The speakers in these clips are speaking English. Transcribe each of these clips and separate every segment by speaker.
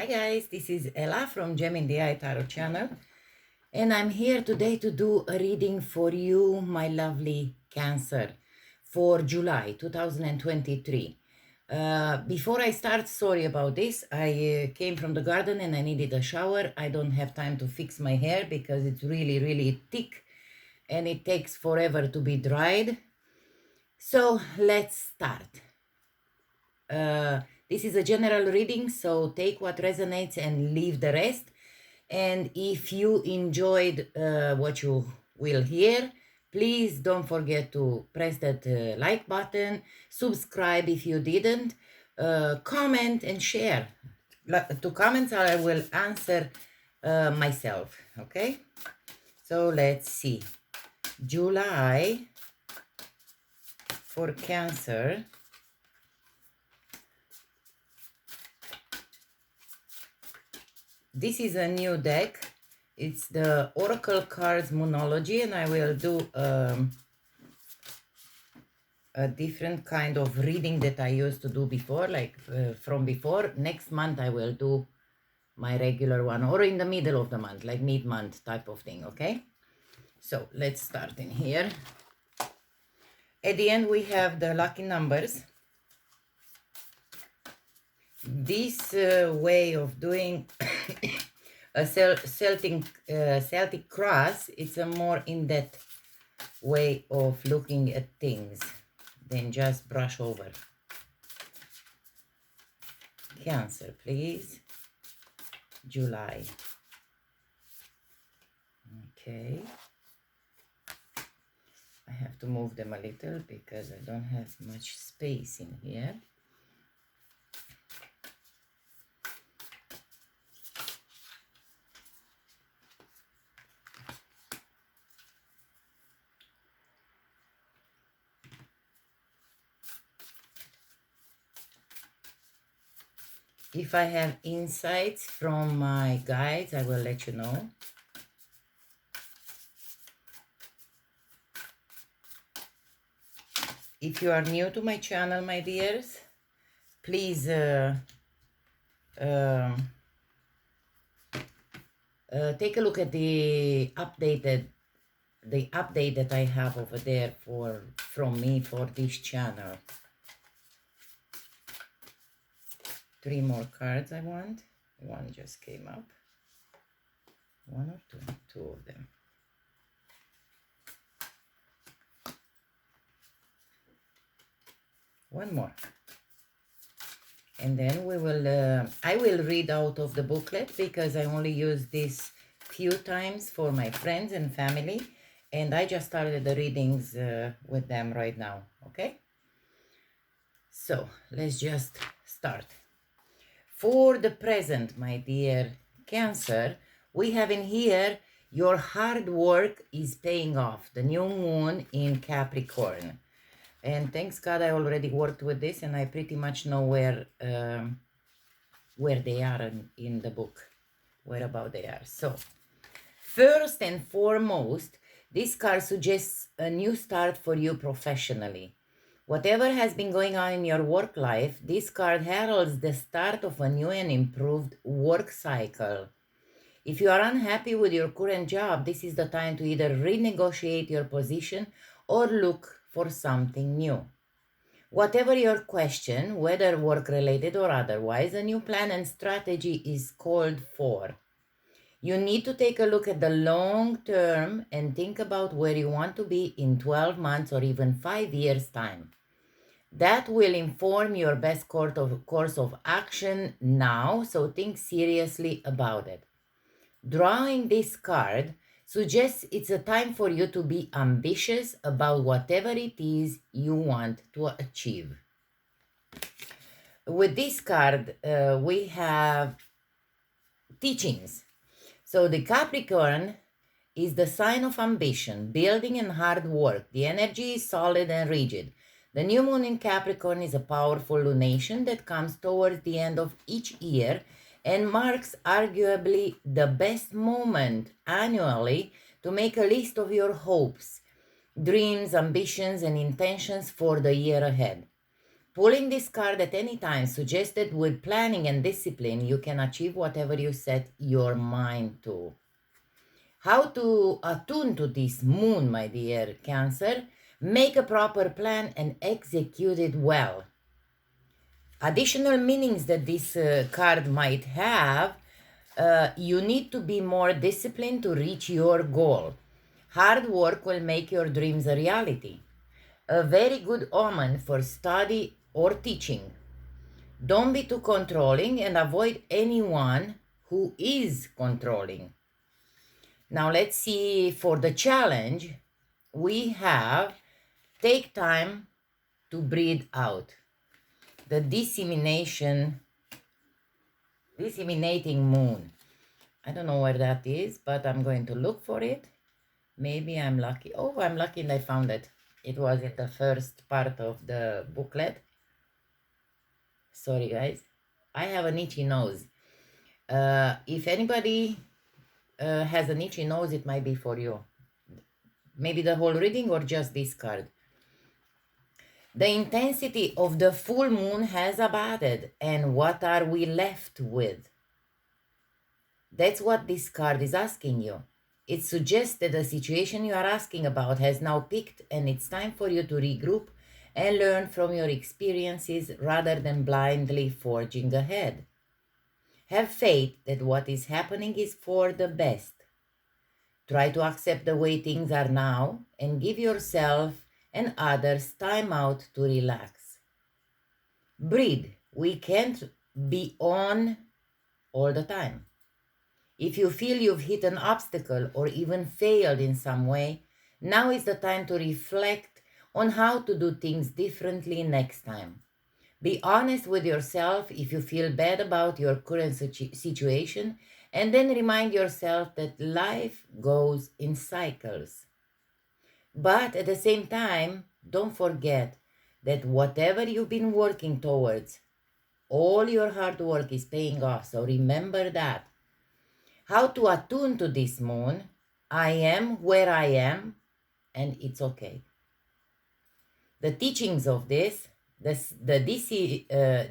Speaker 1: Hi guys, this is Ella from Gem in the Eye Tarot channel, and I'm here today to do a reading for you, my lovely Cancer, for July 2023. Before I start, sorry about this. I came from the garden and I needed a shower. I don't have time to fix my hair because it's really thick and it takes forever to be dried. So let's start. This is a general reading, so take what resonates and leave the rest. And if you enjoyed what you will hear, please don't forget to press that like button, subscribe if you didn't, comment and share. To comments I will answer myself, okay? So let's see. July for Cancer. This is a new deck. It's the Oracle Cards Moonology, and I will do a different kind of reading that I used to do before, like from before. Next month I will do my regular one, or in the middle of the month, like mid-month type of thing, okay? So let's start in here. At the end we have the lucky numbers. This way of doing a Celtic cross, it's a more in-depth way of looking at things than just brush over. Cancer, please. July. Okay. I have to move them a little because I don't have much space in here. If I have insights from my guides, I will let you know. If you are new to my channel, my dears, please take a look at the update that I have over there from me for this channel. 3 more cards I want. One just came up. 1 or 2? 2 of them. One more. And then we will, I will read out of the booklet because I only use this few times for my friends and family. And I just started the readings with them right now, okay? So, let's just start. For the present, my dear Cancer, we have in here, your hard work is paying off. The new moon in Capricorn. And thanks God I already worked with this and I pretty much know where they are in the book, where about they are. So, first and foremost, this card suggests a new start for you professionally. Whatever has been going on in your work life, this card heralds the start of a new and improved work cycle. If you are unhappy with your current job, this is the time to either renegotiate your position or look for something new. Whatever your question, whether work-related or otherwise, a new plan and strategy is called for. You need to take a look at the long term and think about where you want to be in 12 months or even 5 years' time. That will inform your best course of action now, so think seriously about it. Drawing this card suggests it's a time for you to be ambitious about whatever it is you want to achieve. With this card, we have teachings. So the Capricorn is the sign of ambition, building and hard work. The energy is solid and rigid. The new moon in Capricorn is a powerful lunation that comes towards the end of each year and marks arguably the best moment annually to make a list of your hopes, dreams, ambitions, and intentions for the year ahead. Pulling this card at any time suggests that with planning and discipline, you can achieve whatever you set your mind to. How to attune to this moon, my dear Cancer? Make a proper plan and execute it well. Additional meanings that this card might have, you need to be more disciplined to reach your goal. Hard work will make your dreams a reality. A very good omen for study or teaching. Don't be too controlling and avoid anyone who is controlling. Now let's see, for the challenge, we have take time to breathe out. The disseminating moon. I don't know where that is, but I'm going to look for it. Maybe I'm lucky. Oh, I'm lucky and I found it. It was in the first part of the booklet. Sorry, guys. I have an itchy nose. If anybody has an itchy nose, it might be for you. Maybe the whole reading or just this card. The intensity of the full moon has abated, and what are we left with? That's what this card is asking you. It suggests that the situation you are asking about has now peaked, and it's time for you to regroup and learn from your experiences rather than blindly forging ahead. Have faith that what is happening is for the best. Try to accept the way things are now and give yourself and others time out to relax. Breathe. We can't be on all the time. If you feel you've hit an obstacle or even failed in some way, now is the time to reflect on how to do things differently next time. Be honest with yourself if you feel bad about your current situation, and then remind yourself that life goes in cycles. But at the same time, don't forget that whatever you've been working towards, all your hard work is paying off. So remember that. How to attune to this moon? I am where I am, and it's okay. The teachings of the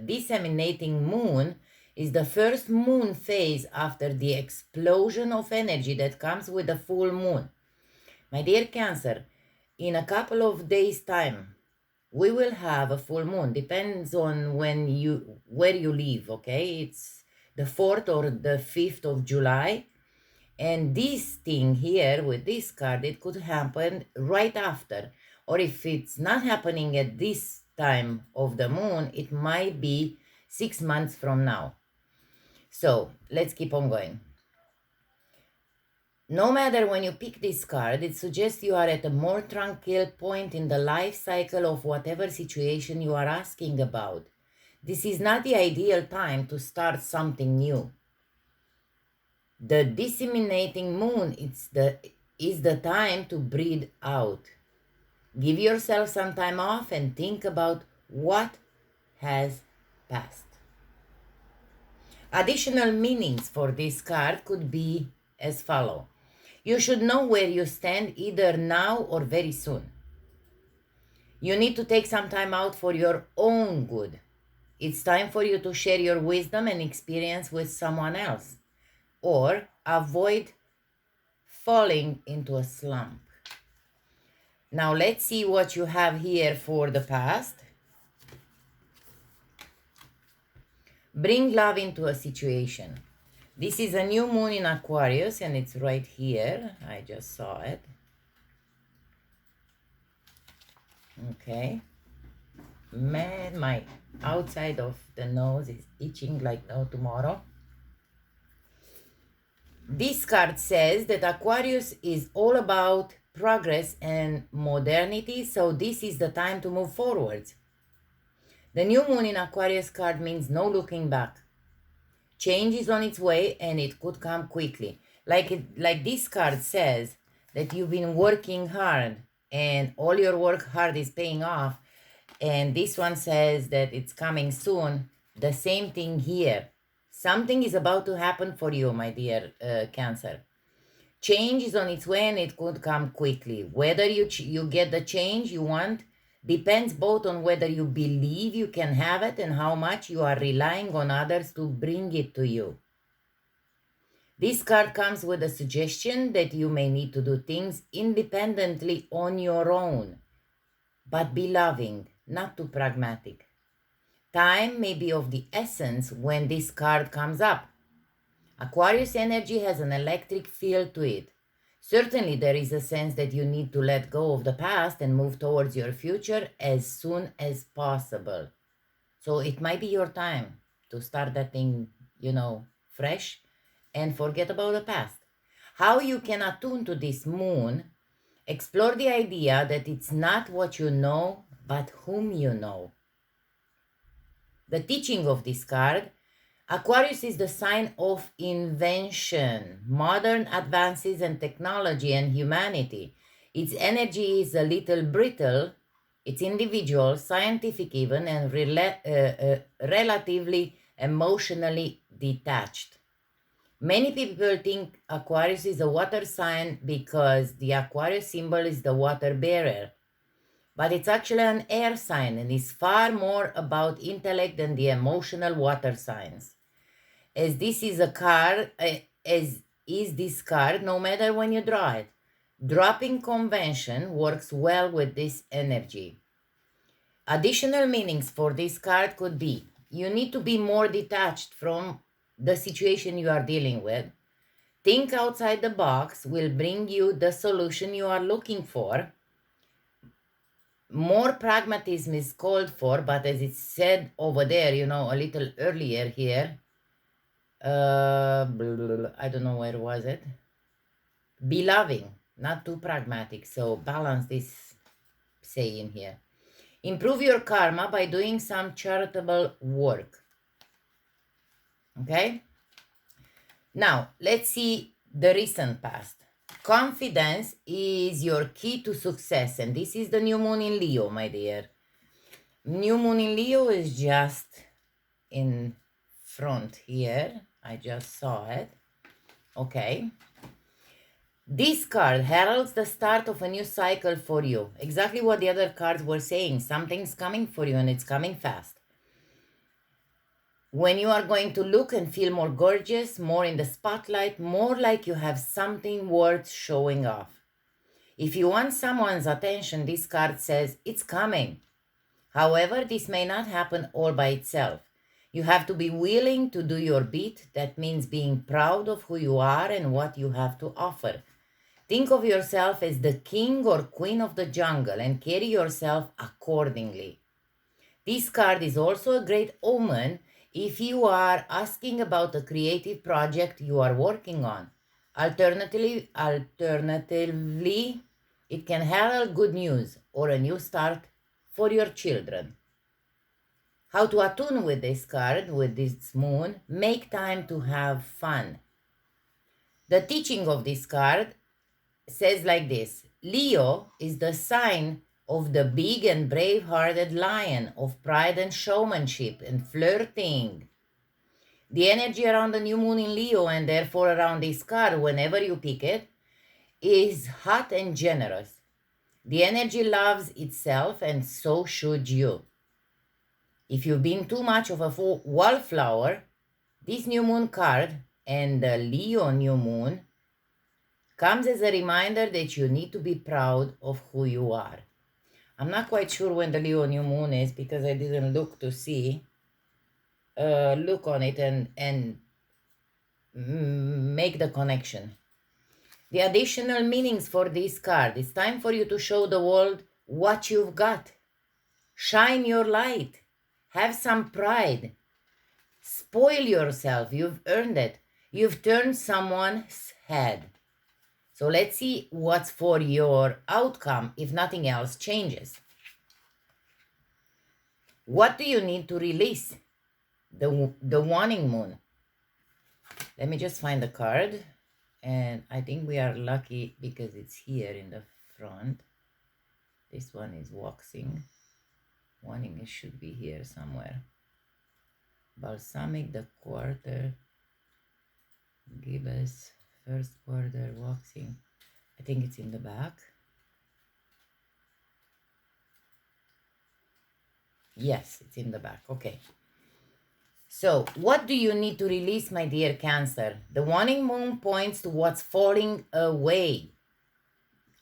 Speaker 1: disseminating moon is the first moon phase after the explosion of energy that comes with the full moon. My dear Cancer, in a couple of days' time, we will have a full moon. Depends on where you live, okay? It's the 4th or the 5th of July. And this thing here with this card, it could happen right after. Or if it's not happening at this time of the moon, it might be 6 months from now. So let's keep on going. No matter when you pick this card, it suggests you are at a more tranquil point in the life cycle of whatever situation you are asking about. This is not the ideal time to start something new. The disseminating moon is the time to breathe out. Give yourself some time off and think about what has passed. Additional meanings for this card could be as follows. You should know where you stand either now or very soon. You need to take some time out for your own good. It's time for you to share your wisdom and experience with someone else, or avoid falling into a slump. Now let's see what you have here for the past. Bring love into a situation. This is a new moon in Aquarius, and it's right here. I just saw it. Okay. Man, my outside of the nose is itching like no tomorrow. This card says that Aquarius is all about progress and modernity, so this is the time to move forwards. The new moon in Aquarius card means no looking back. Change is on its way and it could come quickly. Like this card says that you've been working hard and all your work hard is paying off. And this one says that it's coming soon. The same thing here. Something is about to happen for you, my dear Cancer. Change is on its way and it could come quickly. Whether you get the change you want, depends both on whether you believe you can have it and how much you are relying on others to bring it to you. This card comes with a suggestion that you may need to do things independently on your own, but be loving, not too pragmatic. Time may be of the essence when this card comes up. Aquarius energy has an electric feel to it. Certainly, there is a sense that you need to let go of the past and move towards your future as soon as possible. So it might be your time to start that thing, fresh and forget about the past. How you can attune to this moon, explore the idea that it's not what you know, but whom you know. The teaching of this card: Aquarius is the sign of invention, modern advances in technology and humanity. Its energy is a little brittle, it's individual, scientific even, and relatively emotionally detached. Many people think Aquarius is a water sign because the Aquarius symbol is the water bearer. But it's actually an air sign and is far more about intellect than the emotional water signs. As this is a card, as is this card, no matter when you draw it. Dropping convention works well with this energy. Additional meanings for this card could be: you need to be more detached from the situation you are dealing with. Think outside the box will bring you the solution you are looking for. More pragmatism is called for, but as it's said over there, a little earlier here, I don't know where was it. Be loving, not too pragmatic. So balance this saying here. Improve your karma by doing some charitable work. Okay? Now, let's see the recent past. Confidence is your key to success, and this is the new moon in Leo, my dear. New moon in Leo is just in front here. I just saw it. Okay. This card heralds the start of a new cycle for you. Exactly what the other cards were saying. Something's coming for you and it's coming fast. When you are going to look and feel more gorgeous, more in the spotlight, more like you have something worth showing off. If you want someone's attention, this card says it's coming. However, this may not happen all by itself. You have to be willing to do your bit. That means being proud of who you are and what you have to offer. Think of yourself as the king or queen of the jungle and carry yourself accordingly. This card is also a great omen if you are asking about a creative project you are working on. Alternatively, it can herald good news or a new start for your children. How to attune with this card, with this moon: make time to have fun. The teaching of this card says like this: Leo is the sign of the big and brave-hearted lion, of pride and showmanship and flirting. The energy around the new moon in Leo, and therefore around this card whenever you pick it, is hot and generous. The energy loves itself, and so should you. If you've been too much of a wallflower, this new moon card and the Leo new moon comes as a reminder that you need to be proud of who you are. I'm not quite sure when the Leo new moon is because I didn't look to see. Look on it and make the connection. The additional meanings for this card: it's time for you to show the world what you've got. Shine your light. Have some pride. Spoil yourself. You've earned it. You've turned someone's head. So let's see what's for your outcome if nothing else changes. What do you need to release? The waning moon. Let me just find the card. And I think we are lucky because it's here in the front. This one is waxing. Waning should be here somewhere. Balsamic, the quarter. Gibbous, first quarter, waxing. I think it's in the back. Yes, it's in the back. Okay. So, what do you need to release, my dear Cancer? The waning moon points to what's falling away.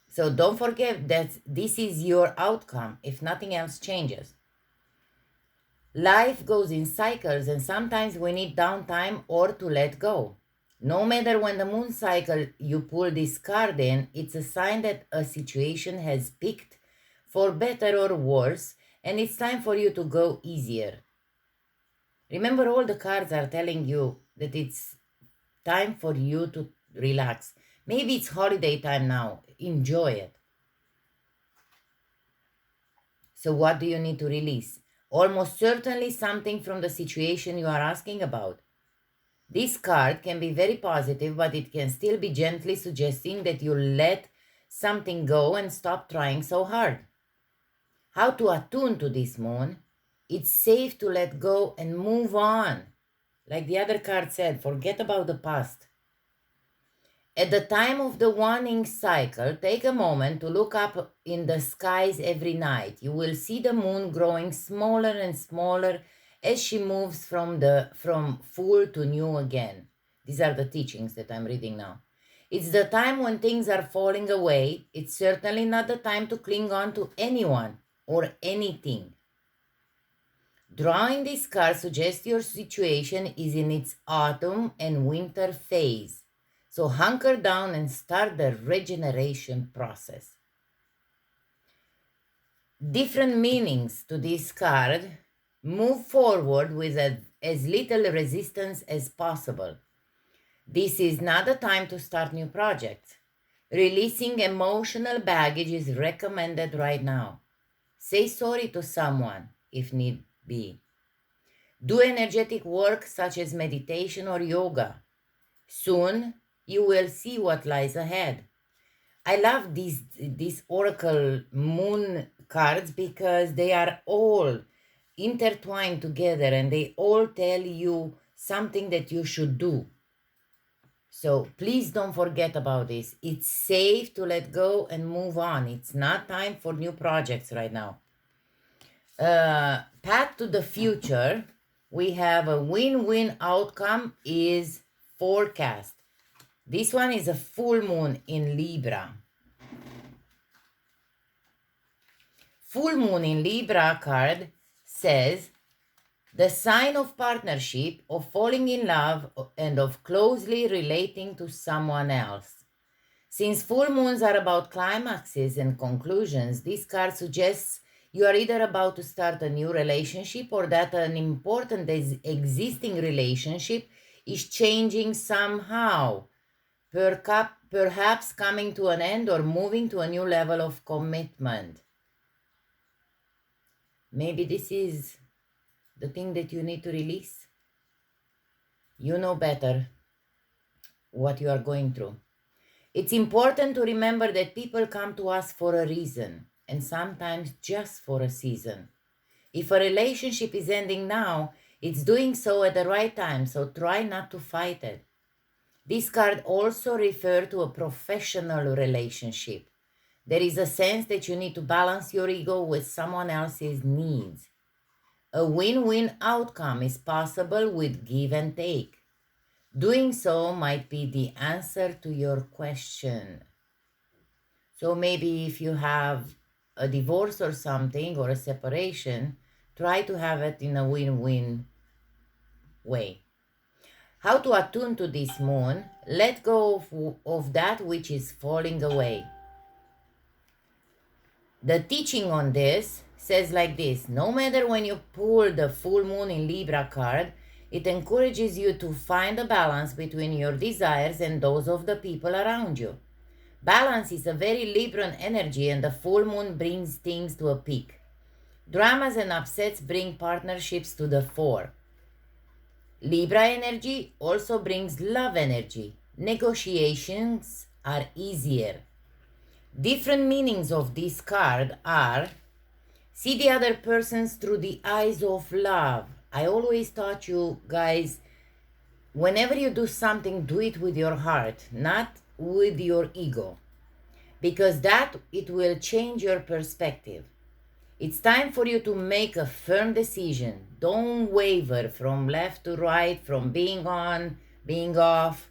Speaker 1: So, don't forget that this is your outcome if nothing else changes. Life goes in cycles, and sometimes we need downtime or to let go. No matter when the moon cycle you pull this card in, it's a sign that a situation has peaked for better or worse, and it's time for you to go easier. Remember, all the cards are telling you that it's time for you to relax. Maybe it's holiday time now. Enjoy it. So, what do you need to release? Almost certainly something from the situation you are asking about. This card can be very positive, but it can still be gently suggesting that you let something go and stop trying so hard. How to attune to this moon? It's safe to let go and move on. Like the other card said, forget about the past. At the time of the waning cycle, take a moment to look up in the skies every night. You will see the moon growing smaller and smaller as she moves from full to new again. These are the teachings that I'm reading now. It's the time when things are falling away. It's certainly not the time to cling on to anyone or anything. Drawing this card suggests your situation is in its autumn and winter phase. So hunker down and start the regeneration process. Different meanings to this card. Move forward with as little resistance as possible. This is not the time to start new projects. Releasing emotional baggage is recommended right now. Say sorry to someone if need be. Do energetic work such as meditation or yoga. Soon you will see what lies ahead. I love these oracle moon cards because they are all intertwined together and they all tell you something that you should do. So please don't forget about this. It's safe to let go and move on. It's not time for new projects right now. Path to the future, we have a win-win outcome is forecast. This one is a full moon in Libra. Full moon in Libra card says the sign of partnership, of falling in love, and of closely relating to someone else. Since full moons are about climaxes and conclusions, this card suggests you are either about to start a new relationship or that an important existing relationship is changing somehow, perhaps coming to an end or moving to a new level of commitment. Maybe this is the thing that you need to release. You know better what you are going through. It's important to remember that people come to us for a reason, and sometimes just for a season. If a relationship is ending now, it's doing so at the right time, so try not to fight it. This card also refers to a professional relationship. There is a sense that you need to balance your ego with someone else's needs. A win-win outcome is possible with give and take. Doing so might be the answer to your question. So maybe if you have a divorce or something or a separation, try to have it in a win-win way. How to attune to this moon? Let go of that which is falling away. The teaching on this says like this: no matter when you pull the full moon in Libra card, it encourages you to find a balance between your desires and those of the people around you. Balance is a very Libran energy, and the full moon brings things to a peak. Dramas and upsets bring partnerships to the fore. Libra energy also brings love energy. Negotiations are easier. Different meanings of this card are: see the other persons through the eyes of love. I always taught you guys, whenever you do something, do it with your heart, not with your ego, because that it will change your perspective. It's time for you to make a firm decision. Don't waver from left to right, from being on, being off.